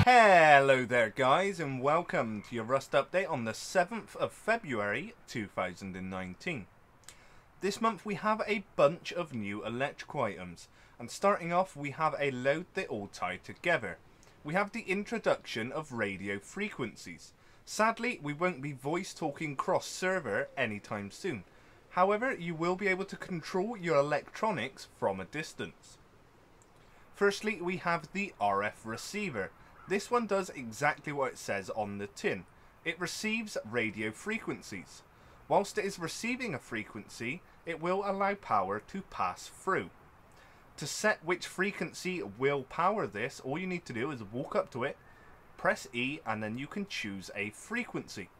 Hello there guys, and welcome to your Rust update on the 7th of February 2019. This month we have a bunch of new electrical items, and starting off we have a load that all tie together. We have the introduction of radio frequencies. Sadly, we won't be voice talking cross server anytime soon. However, you will be able to control your electronics from a distance. Firstly, we have the RF receiver. This one does exactly what it says on the tin. It receives radio frequencies. Whilst it is receiving a frequency, it will allow power to pass through. To set which frequency will power this, all you need to do is walk up to it, press E, and then you can choose a frequency.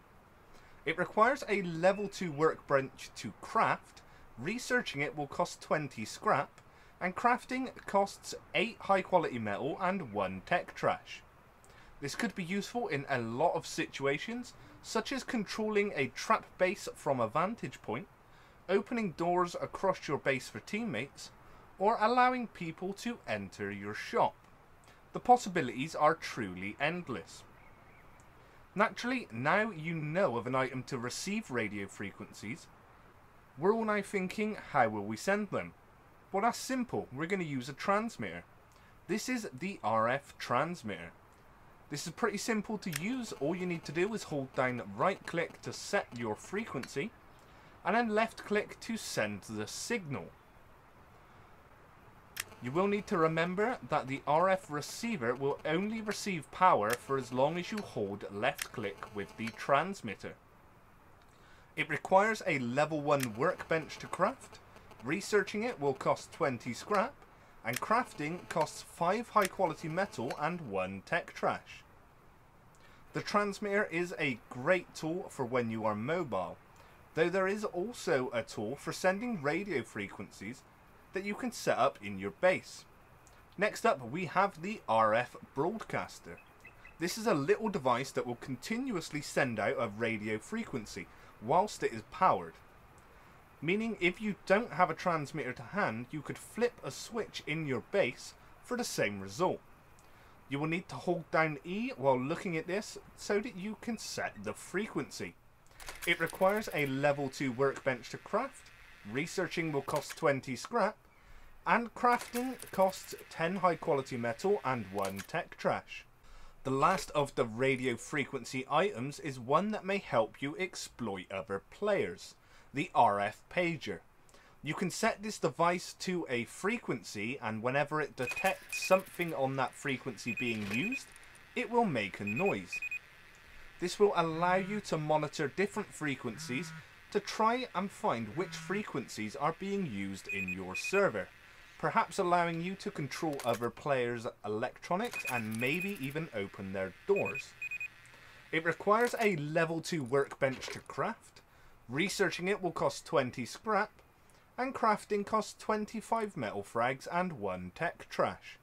It requires a level 2 workbench to craft. Researching it will cost 20 scrap, and crafting costs 8 high quality metal and 1 tech trash. This could be useful in a lot of situations, such as controlling a trap base from a vantage point, opening doors across your base for teammates, or allowing people to enter your shop. The possibilities are truly endless. Naturally, now you know of an item to receive radio frequencies, we're all now thinking, how will we send them? Well, that's simple. We're going to use a transmitter. This is the RF transmitter. This is pretty simple to use. All you need to do is hold down right click to set your frequency, and then left click to send the signal. You will need to remember that the RF receiver will only receive power for as long as you hold left click with the transmitter. It requires a level 1 workbench to craft. Researching it will cost 20 scrap, and crafting costs 5 high quality metal and 1 tech trash. The transmitter is a great tool for when you are mobile, though there is also a tool for sending radio frequencies that you can set up in your base. Next up we have the RF broadcaster. This is a little device that will continuously send out a radio frequency whilst it is powered. Meaning if you don't have a transmitter to hand, you could flip a switch in your base for the same result. You will need to hold down E while looking at this so that you can set the frequency. It requires a level 2 workbench to craft. Researching will cost 20 scrap, and crafting costs 10 high quality metal and 1 tech trash. The last of the radio frequency items is one that may help you exploit other players. The RF pager. You can set this device to a frequency, and whenever it detects something on that frequency being used, it will make a noise. This will allow you to monitor different frequencies to try and find which frequencies are being used in your server, perhaps allowing you to control other players' electronics and maybe even open their doors. It requires a level 2 workbench to craft. Researching it will cost 20 scrap, and crafting costs 25 metal frags and 1 tech trash.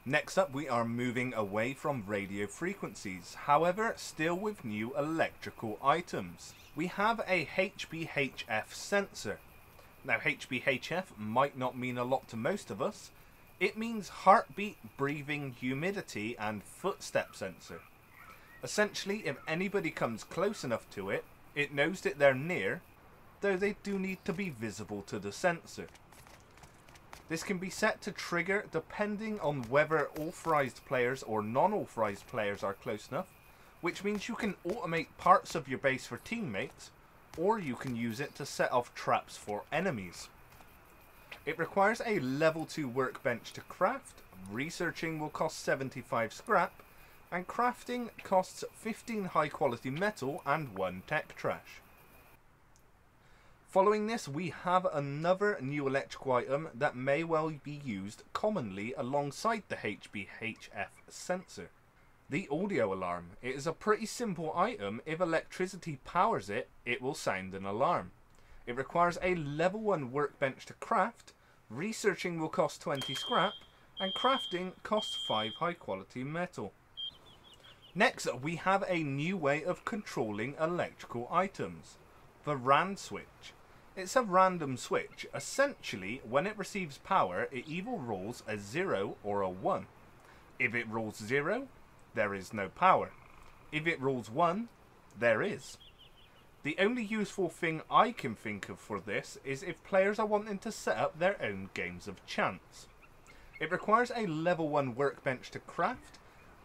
Next up we are moving away from radio frequencies, however still with new electrical items. We have a HBHF sensor. Now HBHF might not mean a lot to most of us. It means heartbeat, breathing, humidity and footstep sensor. Essentially, if anybody comes close enough to it, it knows that they're near, though they do need to be visible to the sensor. This can be set to trigger depending on whether authorized players or non-authorized players are close enough, which means you can automate parts of your base for teammates, or you can use it to set off traps for enemies. It requires a level 2 workbench to craft. Researching will cost 75 scrap, and crafting costs 15 high quality metal and 1 tech trash. Following this we have another new electrical item that may well be used commonly alongside the HBHF sensor. The audio alarm. It is a pretty simple item. If electricity powers it, it will sound an alarm. It requires a level 1 workbench to craft. Researching will cost 20 scrap, and crafting costs 5 high quality metal. Next we have a new way of controlling electrical items. The RAN switch. It's a random switch. Essentially, when it receives power, it either rolls a 0 or a 1. If it rolls 0, there is no power. If it rolls 1, there is. The only useful thing I can think of for this is if players are wanting to set up their own games of chance. It requires a level 1 workbench to craft,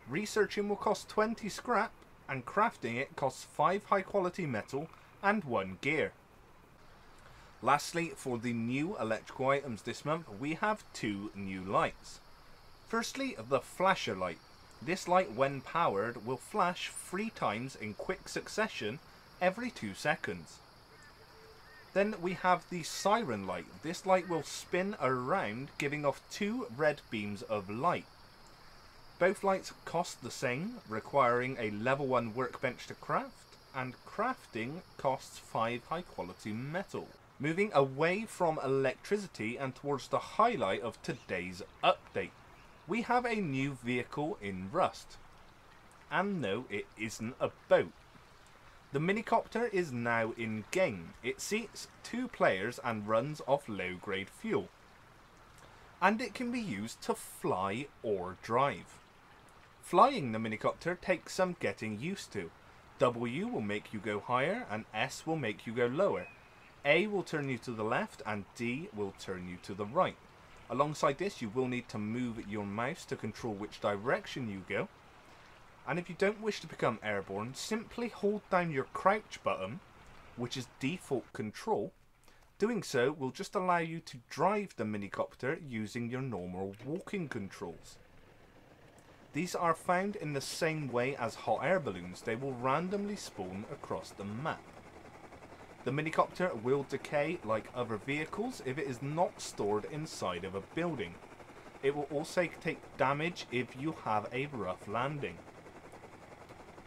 researching will cost 20 scrap, and crafting it costs 5 high quality metal and 1 gear. Lastly, for the new electrical items this month, we have 2 new lights. Firstly, the flasher light. This light, when powered, will flash 3 times in quick succession every 2 seconds. Then we have the Seiren light. This light will spin around, giving off 2 red beams of light. Both lights cost the same, requiring a level 1 workbench to craft, and crafting costs 5 high quality metal. Moving away from electricity and towards the highlight of today's update. We have a new vehicle in Rust. And no, it isn't a boat. The Minicopter is now in game. It seats 2 players and runs off low grade fuel. And it can be used to fly or drive. Flying the Minicopter takes some getting used to. W will make you go higher and S will make you go lower. A will turn you to the left and D will turn you to the right. Alongside this, you will need to move your mouse to control which direction you go. And if you don't wish to become airborne, simply hold down your crouch button, which is default control. Doing so will just allow you to drive the Minicopter using your normal walking controls. These are found in the same way as hot air balloons. They will randomly spawn across the map. The Minicopter will decay like other vehicles if it is not stored inside of a building. It will also take damage if you have a rough landing.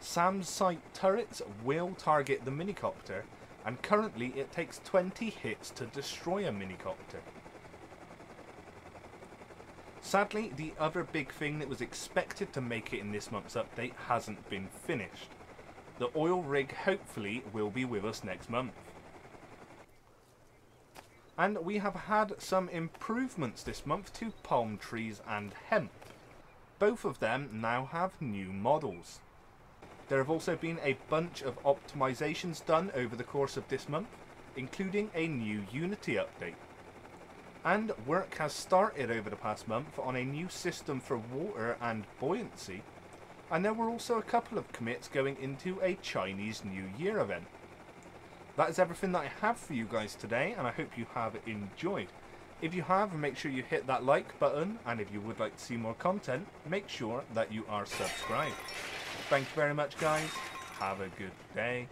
SAM site turrets will target the Minicopter, and currently it takes 20 hits to destroy a Minicopter. Sadly, the other big thing that was expected to make it in this month's update hasn't been finished. The oil rig hopefully will be with us next month. And we have had some improvements this month to palm trees and hemp. Both of them now have new models. There have also been a bunch of optimizations done over the course of this month, including a new Unity update. And work has started over the past month on a new system for water and buoyancy, and there were also a couple of commits going into a Chinese New Year event. That is everything that I have for you guys today, and I hope you have enjoyed. If you have, make sure you hit that like button, and if you would like to see more content, make sure that you are subscribed. Thank you very much, guys. Have a good day.